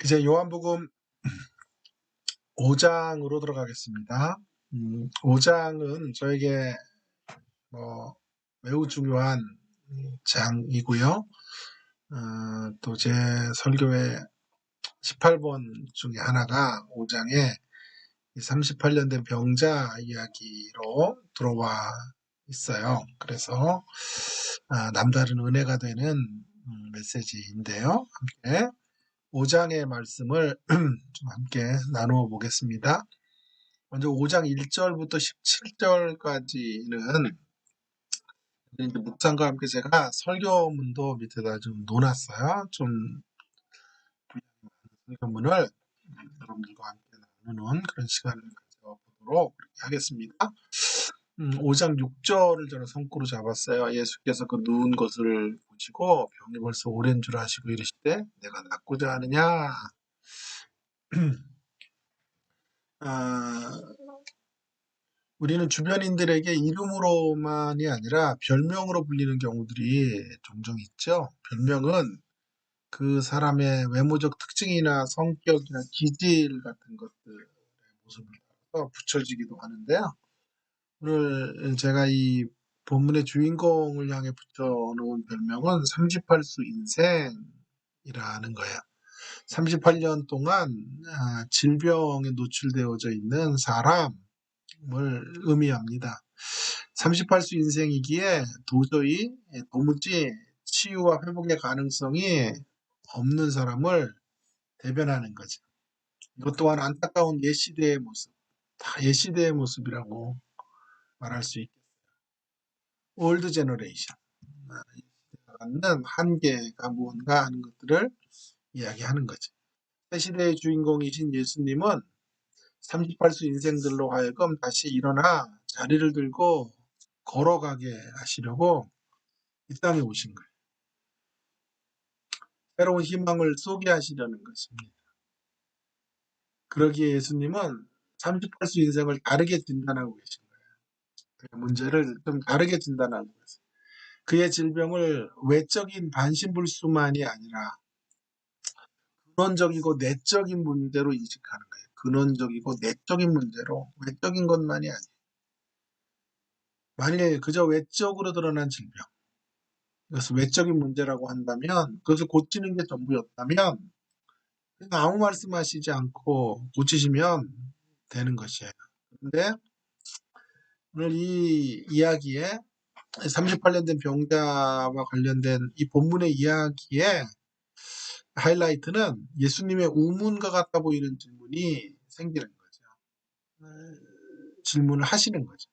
이제 요한복음 5장으로 들어가겠습니다. 5장은 저에게 매우 중요한 장이고요. 또 제 설교의 18번 중에 하나가 5장에 38년 된 병자 이야기로 들어와 있어요. 그래서 남다른 은혜가 되는 메시지인데요. 함께 5장의 말씀을 좀 함께 나누어 보겠습니다. 먼저 5장 1절부터 17절까지는 묵상과 함께 제가 설교문도 밑에다 좀 놓았어요. 좀 설교문을 여러분들과 함께 나누는 그런 시간을 가져보도록 하겠습니다. 5장 6절을 저는 손구로 잡았어요. 예수께서 그 누운 것을 보시고 병이 벌써 오랜 줄 아시고 이르시되 내가 낫고자 하느냐. 우리는 주변인들에게 이름으로만이 아니라 별명으로 불리는 경우들이 종종 있죠. 별명은 그 사람의 외모적 특징이나 성격이나 기질 같은 것들의 모습을 따라서 붙여지기도 하는데요. 오늘 제가 이 본문의 주인공을 향해 붙여놓은 별명은 38수 인생이라는 거예요. 38년 동안 질병에 노출되어져 있는 사람을 의미합니다. 38수 인생이기에 도무지 치유와 회복의 가능성이 없는 사람을 대변하는 거죠. 이것 또한 안타까운 옛시대의 모습, 다 옛시대의 모습이라고 말할 수 있겠어요. 올드 제너레이션, 갖는 한계가 무언가 하는 것들을 이야기하는 거죠. 새 시대의 주인공이신 예수님은 38수 인생들로 하여금 다시 일어나 자리를 들고 걸어가게 하시려고 이 땅에 오신 거예요. 새로운 희망을 쏘게 하시려는 것입니다. 그러기에 예수님은 38수 인생을 다르게 진단하고 계신 거예요. 그 문제를 좀 다르게 진단하고 있어요. 그의 질병을 외적인 반신불수만이 아니라 근원적이고 내적인 문제로 인식하는 거예요. 근원적이고 내적인 문제로, 외적인 것만이 아니에요. 만약에 그저 외적으로 드러난 질병, 이것을 외적인 문제라고 한다면, 그것을 고치는 게 전부였다면 그냥 아무 말씀하시지 않고 고치시면 되는 것이에요. 그런데 오늘 이 이야기에 38년 된 병자와 관련된 이 본문의 이야기에 하이라이트는 예수님의 우문과 같아 보이는 질문이 생기는 거죠. 질문을 하시는 거죠.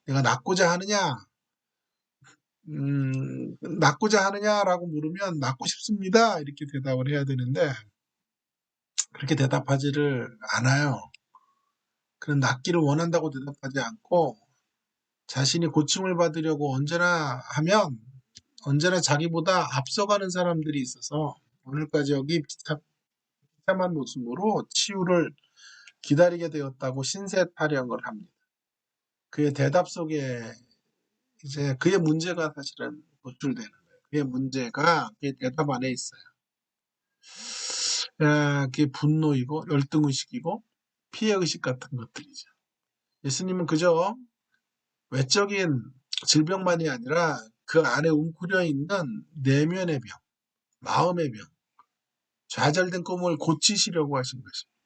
내가 낫고자 하느냐? 낫고자 하느냐라고 물으면 낫고 싶습니다. 이렇게 대답을 해야 되는데 그렇게 대답하지를 않아요. 그런 낫기를 원한다고 대답하지 않고 자신이 고침을 받으려고 언제나 자기보다 앞서가는 사람들이 있어서 오늘까지 여기 비참한 모습으로 치유를 기다리게 되었다고 신세 타령을 합니다. 그의 대답 속에 이제 그의 문제가 사실은 노출되는 거예요. 그의 대답 안에 있어요. 그게 분노이고 열등의식이고 피해의식 같은 것들이죠. 예수님은 그저 외적인 질병만이 아니라 그 안에 웅크려 있는 내면의 병, 마음의 병, 좌절된 꿈을 고치시려고 하신 것입니다.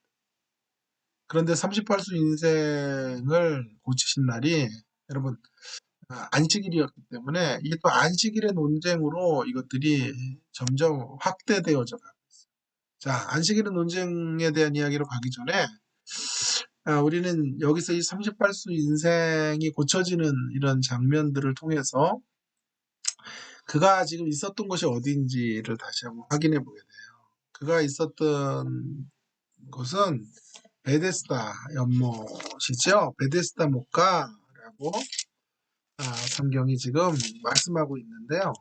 그런데 38수 인생을 고치신 날이 여러분 안식일이었기 때문에 이게 또 안식일의 논쟁으로 이것들이 점점 확대되어져 가고 있어요. 자, 안식일의 논쟁에 대한 이야기로 가기 전에 우리는 여기서 이 38수 인생이 고쳐지는 이런 장면들을 통해서 그가 지금 있었던 곳이 어디인지를 다시 한번 확인해 보게 돼요. 그가 있었던 곳은 베데스다 연못이죠. 베데스다 목가라고 성경이 지금 말씀하고 있는데요.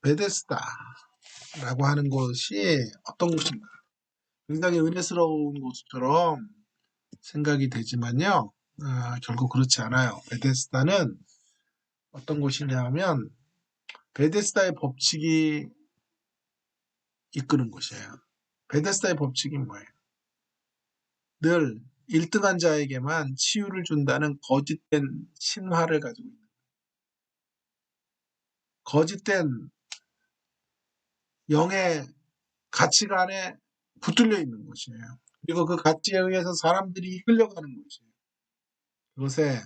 베데스다라고 하는 곳이 어떤 곳인가? 굉장히 은혜스러운 곳처럼 생각이 되지만요. 결국 그렇지 않아요. 베데스다는 어떤 곳이냐 하면 베데스다의 법칙이 이끄는 것이에요. 베데스다의 법칙이 뭐예요? 늘 1등한 자에게만 치유를 준다는 거짓된 신화를 가지고 있는 거짓된 영의 가치관에 붙들려 있는 것이에요. 그리고 그 가치에 의해서 사람들이 이끌려가는 것이에요. 그것에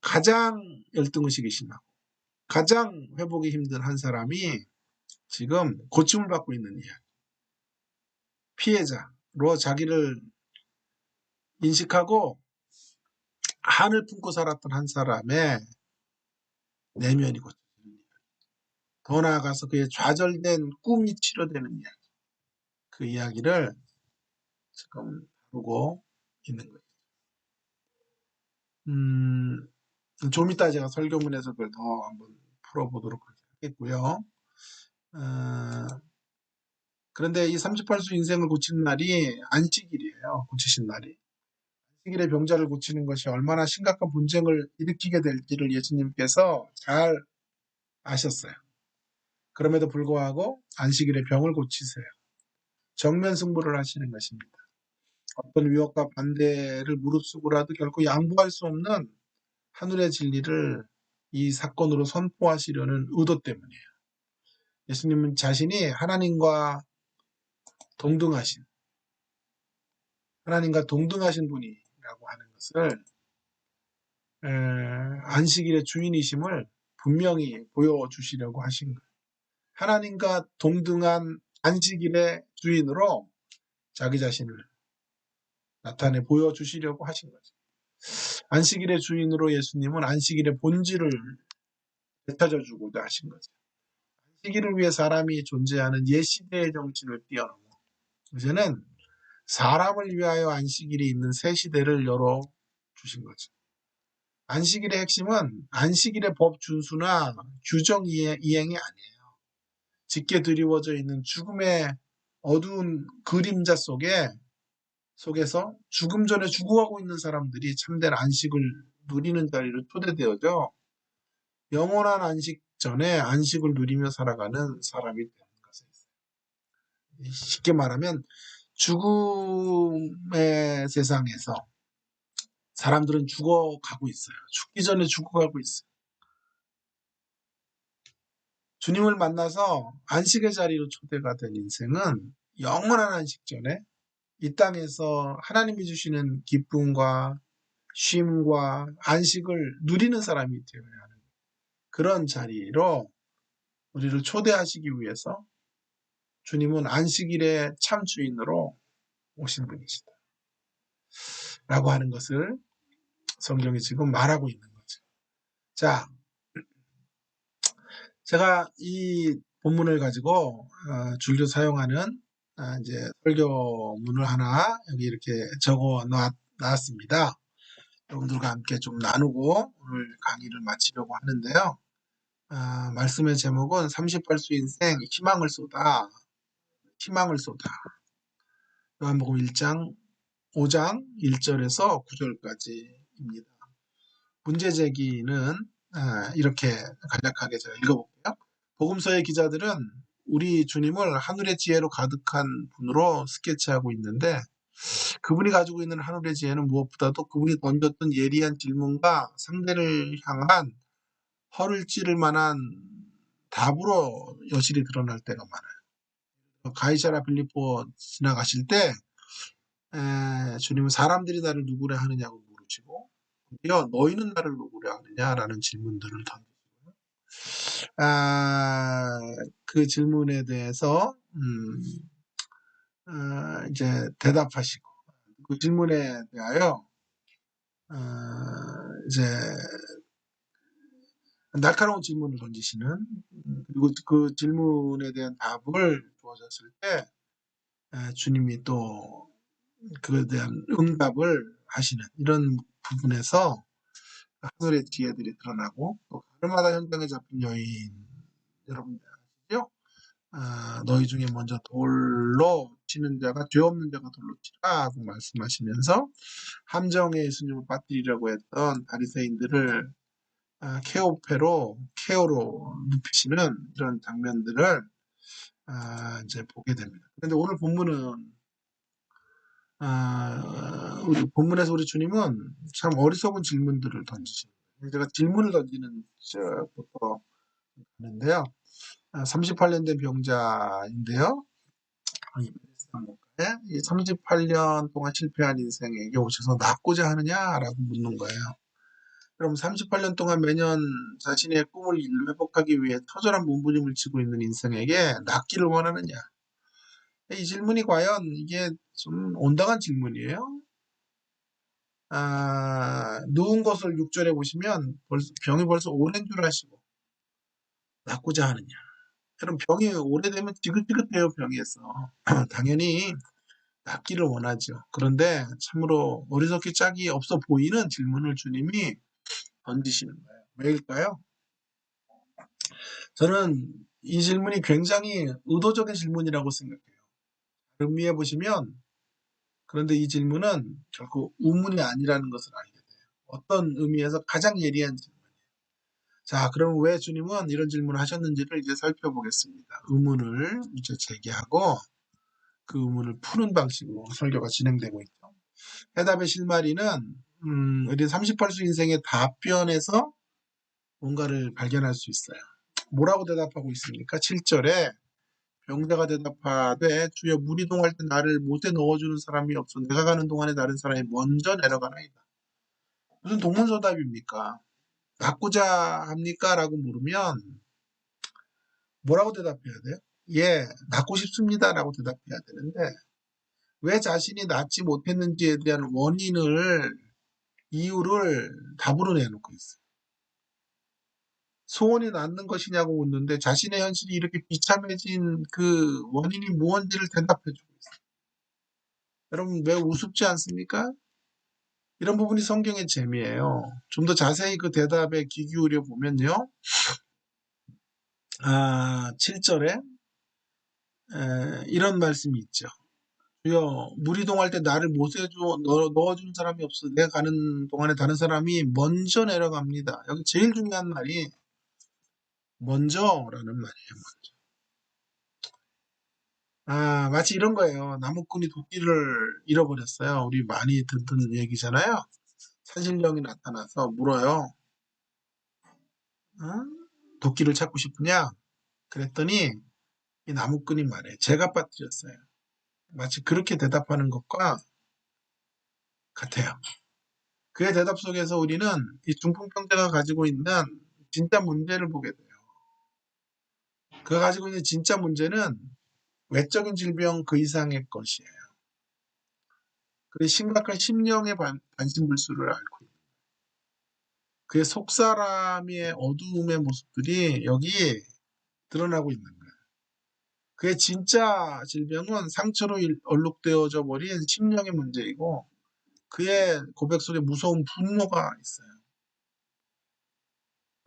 가장 열등의식이 심하고 가장 회복이 힘든 한 사람이 지금 고침을 받고 있는 이야기. 피해자로 자기를 인식하고 한을 품고 살았던 한 사람의 내면이 고쳐지는 이야기. 더 나아가서 그의 좌절된 꿈이 치료되는 이야기. 그 이야기를 지금 다루고 있는 거예요. 좀 이따 제가 설교문에서 그걸 더 한번 풀어보도록 하겠고요. 그런데 이 38수 인생을 고치는 날이 안식일이에요. 고치신 날이. 안식일에 병자를 고치는 것이 얼마나 심각한 분쟁을 일으키게 될지를 예수님께서 잘 아셨어요. 그럼에도 불구하고 안식일에 병을 고치세요. 정면 승부를 하시는 것입니다. 어떤 위협과 반대를 무릅쓰고라도 결코 양보할 수 없는 하늘의 진리를 이 사건으로 선포하시려는 의도 때문이에요. 예수님은 자신이 동등하신 하나님과 동등하신 분이라고 하는 것을 안식일의 주인이심을 분명히 보여주시려고 하신 거예요. 하나님과 동등한 안식일의 주인으로 자기 자신을 나타내 보여주시려고 하신 거죠. 안식일의 주인으로 예수님은 안식일의 본질을 되찾아주고자 하신 거죠. 안식일을 위해 사람이 존재하는 옛시대의 정신을 뛰어넘어 이제는 사람을 위하여 안식일이 있는 새 시대를 열어주신 거죠. 안식일의 핵심은 안식일의 법 준수나 규정 이행이 아니에요. 짙게 드리워져 있는 죽음의 어두운 그림자 속에서 죽음 전에 죽어가고 있는 사람들이 참된 안식을 누리는 자리로 초대되어져 영원한 안식 전에 안식을 누리며 살아가는 사람이 되는 것이에요. 쉽게 말하면 죽음의 세상에서 사람들은 죽어가고 있어요. 죽기 전에 죽어가고 있어요. 주님을 만나서 안식의 자리로 초대가 된 인생은 영원한 안식 전에 이 땅에서 하나님이 주시는 기쁨과 쉼과 안식을 누리는 사람이 되어야 하는 그런 자리로 우리를 초대하시기 위해서 주님은 안식일의 참 주인으로 오신 분이시다. 라고 하는 것을 성경이 지금 말하고 있는 거죠. 자, 제가 이 본문을 가지고 줄여 사용하는 이제 설교문을 하나 여기 이렇게 적어 놨습니다. 여러분들과 함께 좀 나누고 오늘 강의를 마치려고 하는데요. 말씀의 제목은 38수 인생 희망을 쏟아. 희망을 쏟아. 요한복음 1장 5장 1절에서 9절까지입니다. 문제 제기는 이렇게 간략하게 제가 읽어볼게요. 복음서의 기자들은 우리 주님을 하늘의 지혜로 가득한 분으로 스케치하고 있는데 그분이 가지고 있는 하늘의 지혜는 무엇보다도 그분이 던졌던 예리한 질문과 상대를 향한 허를 찌를 만한 답으로 여실히 드러날 때가 많아요. 가이사라 빌립보 지나가실 때 주님은 사람들이 나를 누구라 하느냐고 물으시고 드디어 너희는 나를 누구라 하느냐라는 질문들을 던지시고요. 그 질문에 대해서 이제 대답하시고 그 질문에 대하여 이제 날카로운 질문을 던지시는 그리고 그 질문에 대한 답을 주어졌을 때 주님이 또 그에 대한 응답을 하시는 이런 부분에서 하늘의 지혜들이 드러나고 또 가르마다 현장에 잡힌 여인 여러분들 아시죠? 너희 중에 먼저 돌로 치는 자가 죄 없는 자가 돌로 치라 하고 말씀하시면서 함정에 예수님을 빠뜨리려고 했던 바리새인들을 케오로 눕히시는 이런 장면들을 이제 보게 됩니다. 그런데 오늘 본문은 우리 본문에서 우리 주님은 참 어리석은 질문들을 던지십니다. 제가 질문을 던지는 부터 하는데요. 38년 된 병자인데요. 이 38년 동안 실패한 인생에게 오셔서 낫고자 하느냐라고 묻는 거예요. 그럼 38년 동안 매년 자신의 꿈을 회복하기 위해 처절한 몸부림을 치고 있는 인생에게 낫기를 원하느냐? 이 질문이 과연 이게 좀 온당한 질문이에요. 누운 것을 6절에 보시면 병이 벌써 오랜 줄 아시고 낫고자 하느냐. 여러분 병이 오래되면 지긋지긋해요. 병에서. 당연히 낫기를 원하죠. 그런데 참으로 어리석기 짝이 없어 보이는 질문을 주님이 던지시는 거예요. 왜일까요? 저는 이 질문이 굉장히 의도적인 질문이라고 생각해요. 음미해 보시면 그런데 이 질문은 결코 우문이 아니라는 것을 알게 돼요. 어떤 의미에서 가장 예리한 질문이에요. 자, 그럼 왜 주님은 이런 질문을 하셨는지를 이제 살펴보겠습니다. 의문을 이제 제기하고 그 의문을 푸는 방식으로 설교가 진행되고 있죠. 해답의 실마리는 우리 38수 인생의 답변에서 뭔가를 발견할 수 있어요. 뭐라고 대답하고 있습니까? 7절에 병자가 대답하되 주여 물이 동할 때 나를 못에 넣어주는 사람이 없어 내가 가는 동안에 다른 사람이 먼저 내려가나이다. 무슨 동문서답입니까? 낫고자 합니까? 라고 물으면 뭐라고 대답해야 돼요? 예, 낫고 싶습니다. 라고 대답해야 되는데 왜 자신이 낫지 못했는지에 대한 이유를 답으로 내놓고 있어요. 소원이 낫는 것이냐고 묻는데 자신의 현실이 이렇게 비참해진 그 원인이 무언지를 대답해주고 있어요. 여러분 왜 우습지 않습니까? 이런 부분이 성경의 재미예요. 좀 더 자세히 그 대답에 귀 기울여 보면요. 7절에 이런 말씀이 있죠. 주여 물이 동할 때 나를 못에 넣어주는 사람이 없어 내가 가는 동안에 다른 사람이 먼저 내려갑니다. 여기 제일 중요한 말이 먼저라는 말이에요. 마치 이런 거예요. 나무꾼이 도끼를 잃어버렸어요. 우리 많이 듣는 얘기잖아요. 산신령이 나타나서 물어요. 어? 도끼를 찾고 싶으냐? 그랬더니 이 나무꾼이 말해. 제가 빠뜨렸어요. 마치 그렇게 대답하는 것과 같아요. 그의 대답 속에서 우리는 이 중풍병자가 가지고 있는 진짜 문제를 보게 돼요. 그가 가지고 있는 진짜 문제는 외적인 질병 그 이상의 것이에요. 그의 심각한 심령의 반신불수를 앓고 있는 그의 속사람의 어두움의 모습들이 여기 드러나고 있는 거예요. 그의 진짜 질병은 상처로 얼룩되어져 버린 심령의 문제이고 그의 고백 속에 무서운 분노가 있어요.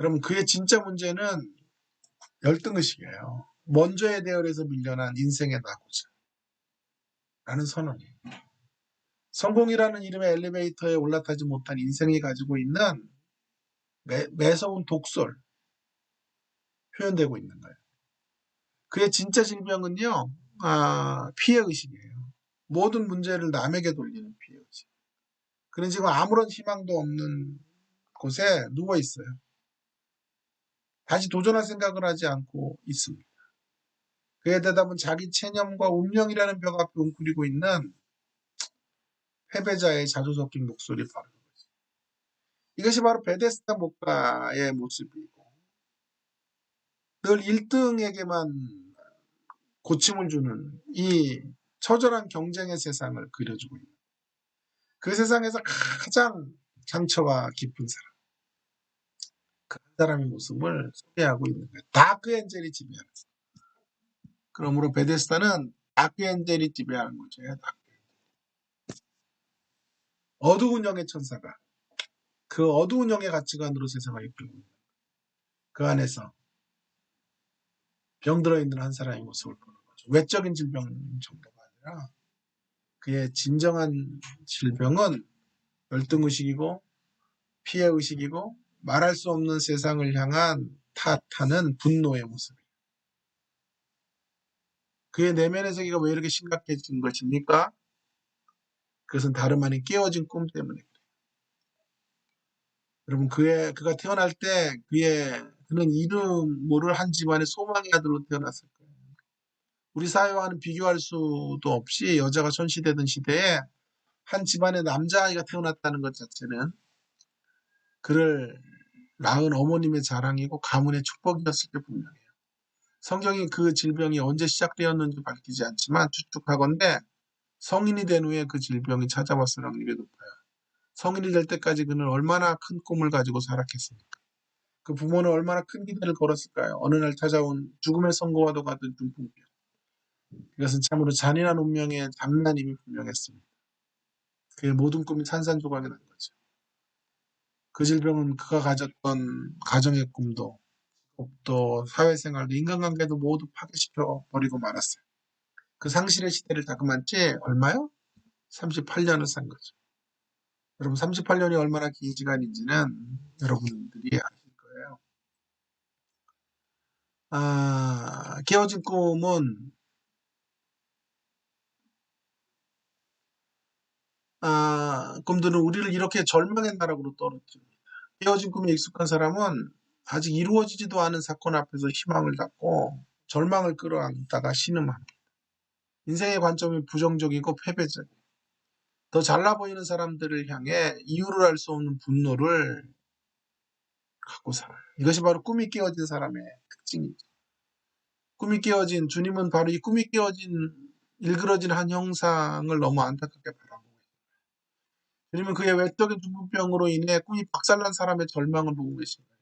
여러분 그의 진짜 문제는 열등의식이에요. 먼저의 대열에서 밀려난 인생의 낙오자 라는 선언이에요. 성공이라는 이름의 엘리베이터에 올라타지 못한 인생이 가지고 있는 매서운 독설 표현되고 있는 거예요. 그의 진짜 질병은요, 피해의식이에요. 모든 문제를 남에게 돌리는 피해의식. 그는 지금 아무런 희망도 없는 곳에 누워 있어요. 다시 도전할 생각을 하지 않고 있습니다. 그의 대답은 자기 체념과 운명이라는 벽 앞에 웅크리고 있는 패배자의 자주 섞인 목소리 바로 이거죠. 이것이 바로 베데스다 목가의 모습이고 늘 1등에게만 고침을 주는 이 처절한 경쟁의 세상을 그려주고 있는 그 세상에서 가장 상처가 깊은 사람 그 사람의 모습을 소개하고 있는 거예요. 다크 엔젤이 지배하는 거예요. 그러므로 베데스다는 다크 엔젤이 지배하는 거죠. 어두운 영의 천사가 그 어두운 영의 가치관으로 세상을 이끌고 있는 그 안에서 병들어 있는 한 사람의 모습을 보는 거죠. 외적인 질병 정도가 아니라 그의 진정한 질병은 열등의식이고 피해의식이고 말할 수 없는 세상을 향한 탓하는 분노의 모습이에요. 그의 내면의 세계가 왜 이렇게 심각해진 것입니까? 그것은 다름 아닌 깨어진 꿈 때문에. 여러분, 그가 태어날 때 그는 이름 모를 한 집안의 소망의 아들로 태어났을 거예요. 우리 사회와는 비교할 수도 없이 여자가 전시되던 시대에 한 집안의 남자아이가 태어났다는 것 자체는 그를 낳은 어머님의 자랑이고 가문의 축복이었을 게 분명해요. 성경이 그 질병이 언제 시작되었는지 밝히지 않지만 추측하건대 성인이 된 후에 그 질병이 찾아왔을 확률이 높아요. 성인이 될 때까지 그는 얼마나 큰 꿈을 가지고 살았겠습니까? 그 부모는 얼마나 큰 기대를 걸었을까요? 어느 날 찾아온 죽음의 선고와도 같은 중풍병. 이것은 참으로 잔인한 운명의 장난임이 분명했습니다. 그의 모든 꿈이 산산조각이 난 거죠. 그 질병은 그가 가졌던 가정의 꿈도, 또 사회생활도, 인간관계도 모두 파괴시켜 버리고 말았어요. 그 상실의 시대를 다그만 지 얼마요? 38년을 산 거죠. 여러분, 38년이 얼마나 긴 시간인지는 여러분들이 아실 거예요. 깨어진 꿈은 꿈들은 우리를 이렇게 절망의 나락으로 떨어뜨립니다. 깨어진 꿈에 익숙한 사람은 아직 이루어지지도 않은 사건 앞에서 희망을 갖고 절망을 끌어안다가 신음합니다. 인생의 관점이 부정적이고 패배적이에요. 더 잘나 보이는 사람들을 향해 이유를 알 수 없는 분노를 갖고 살아요. 이것이 바로 꿈이 깨어진 사람의 특징이죠. 꿈이 깨어진 주님은 바로 이 꿈이 깨어진 일그러진 한 형상을 너무 안타깝게 바라보고 있어요. 주님은 그의 외적인 중풍병으로 인해 꿈이 박살난 사람의 절망을 보고 계신 거예요.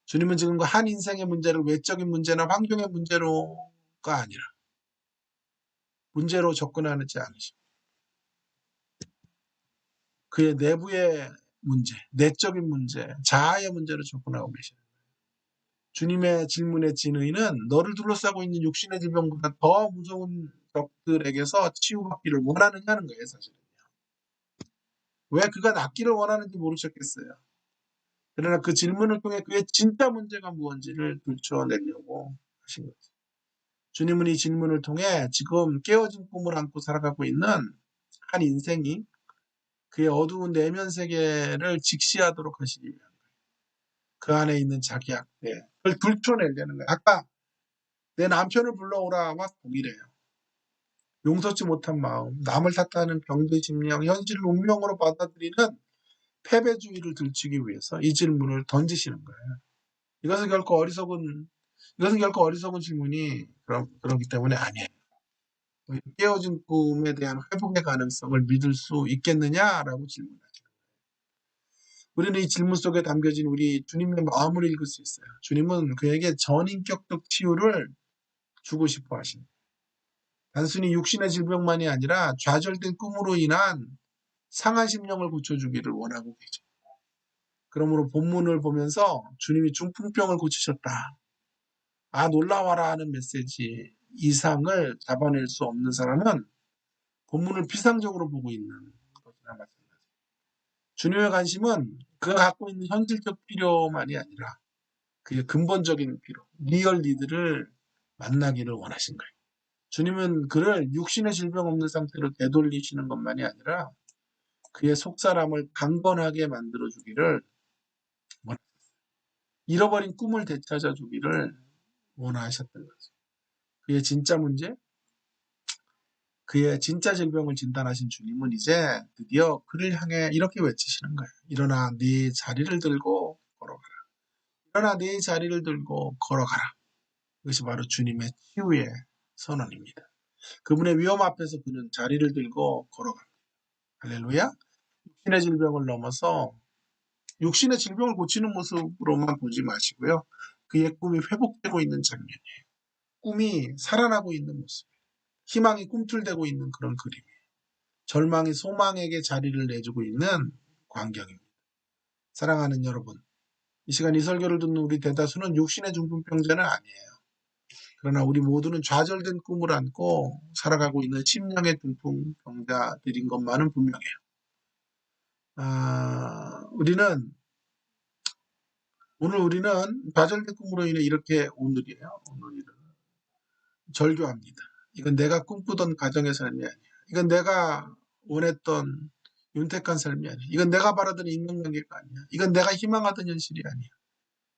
주님은 지금 그 한 인생의 문제를 외적인 문제나 환경의 문제로가 아니라 문제로 접근하지 않으시고 그의 내부의 문제, 내적인 문제, 자아의 문제로 접근하고 계십니다. 주님의 질문의 진의는 너를 둘러싸고 있는 육신의 질병보다 더 무서운 적들에게서 치유받기를 원하느냐는 거예요, 사실은. 왜 그가 낫기를 원하는지 모르셨겠어요. 그러나 그 질문을 통해 그의 진짜 문제가 무엇인지를 들춰내려고 하신 거죠. 주님은 이 질문을 통해 지금 깨어진 꿈을 안고 살아가고 있는 한 인생이 그의 어두운 내면 세계를 직시하도록 하시기 위한 그 안에 있는 자기 학대, 그걸 들춰내려는 거예요. 아까 내 남편을 불러오라 막 동일해요. 용서치 못한 마음, 남을 탓하는 병든 심령, 현실을 운명으로 받아들이는 패배주의를 들추기 위해서 이 질문을 던지시는 거예요. 이것은 결코 어리석은 질문이 그렇기 때문에 아니에요. 깨어진 꿈에 대한 회복의 가능성을 믿을 수 있겠느냐라고 질문하죠. 우리는 이 질문 속에 담겨진 우리 주님의 마음을 읽을 수 있어요. 주님은 그에게 전인격적 치유를 주고 싶어 하십니다. 단순히 육신의 질병만이 아니라 좌절된 꿈으로 인한 상한 심령을 고쳐주기를 원하고 계죠. 그러므로 본문을 보면서 주님이 중풍병을 고치셨다. 놀라워라 하는 메시지 이상을 잡아낼 수 없는 사람은 본문을 피상적으로 보고 있는 것이나 마찬가지입니다. 주님의 관심은 그가 갖고 있는 현실적 필요만이 아니라 그의 근본적인 필요, 리얼 니드를 만나기를 원하신 거예요. 주님은 그를 육신의 질병 없는 상태로 되돌리시는 것만이 아니라 그의 속사람을 강건하게 만들어주기를 원하셨어요. 잃어버린 꿈을 되찾아주기를 원하셨던 거죠. 그의 진짜 문제, 그의 진짜 질병을 진단하신 주님은 이제 드디어 그를 향해 이렇게 외치시는 거예요. 일어나 네 자리를 들고 걸어가라. 일어나 네 자리를 들고 걸어가라. 이것이 바로 주님의 치유의 선언입니다. 그분의 위험 앞에서 그는 자리를 들고 걸어갑니다. 할렐루야. 육신의 질병을 넘어서 육신의 질병을 고치는 모습으로만 보지 마시고요. 그의 꿈이 회복되고 있는 장면이에요. 꿈이 살아나고 있는 모습. 희망이 꿈틀대고 있는 그런 그림이에요. 절망이 소망에게 자리를 내주고 있는 광경입니다. 사랑하는 여러분, 이 시간 이 설교를 듣는 우리 대다수는 육신의 중풍병자는 아니에요. 그러나 우리 모두는 좌절된 꿈을 안고 살아가고 있는 심령의 중풍병자들인 것만은 분명해요. 오늘 우리는 좌절된 꿈으로 인해 이렇게 오늘이에요. 오늘을 절교합니다. 이건 내가 꿈꾸던 가정의 삶이 아니야. 이건 내가 원했던 윤택한 삶이 아니야. 이건 내가 바라던 인간관계가 아니야. 이건 내가 희망하던 현실이 아니야.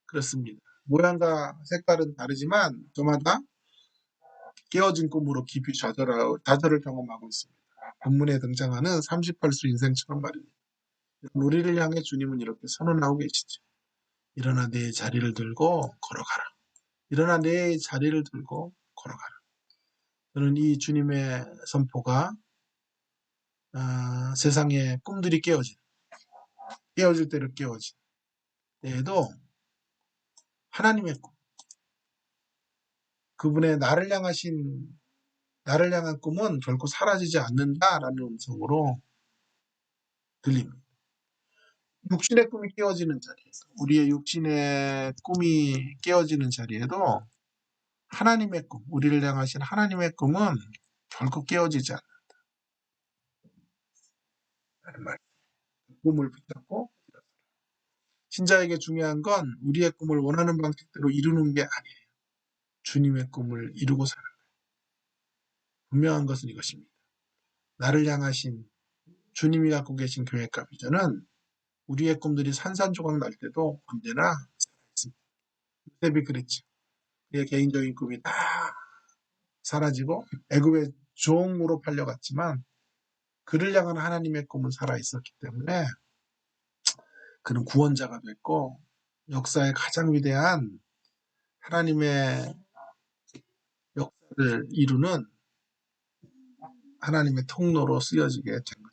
그렇습니다. 모양과 색깔은 다르지만 저마다 깨어진 꿈으로 깊이 좌절을 경험하고 있습니다. 본문에 등장하는 38수 인생처럼 말입니다. 우리를 향해 주님은 이렇게 선언하고 계시죠. 일어나 내 자리를 들고 걸어가라. 일어나 내 자리를 들고 걸어가라. 저는 이 주님의 선포가 세상의 꿈들이 깨어질 때를 깨어진 때에도 하나님의 꿈, 그분의 나를 향한 꿈은 결코 사라지지 않는다라는 음성으로 들립니다. 육신의 꿈이 깨어지는 자리에도, 우리의 육신의 꿈이 깨어지는 자리에도 하나님의 꿈, 우리를 향하신 하나님의 꿈은 결코 깨어지지 않는다는 말. 꿈을 붙잡고, 신자에게 중요한 건 우리의 꿈을 원하는 방식대로 이루는 게 아니에요. 주님의 꿈을 이루고 사는 거예요. 분명한 것은 이것입니다. 나를 향하신 주님이 갖고 계신 계획과 비전은 우리의 꿈들이 산산조각 날 때도 언제나 살아있습니다. 요셉이 그랬죠. 그의 개인적인 꿈이 다 사라지고 애굽의 종으로 팔려갔지만 그를 향한 하나님의 꿈은 살아있었기 때문에 그는 구원자가 됐고 역사의 가장 위대한 하나님의 역사를 이루는 하나님의 통로로 쓰여지게 된 것입니다.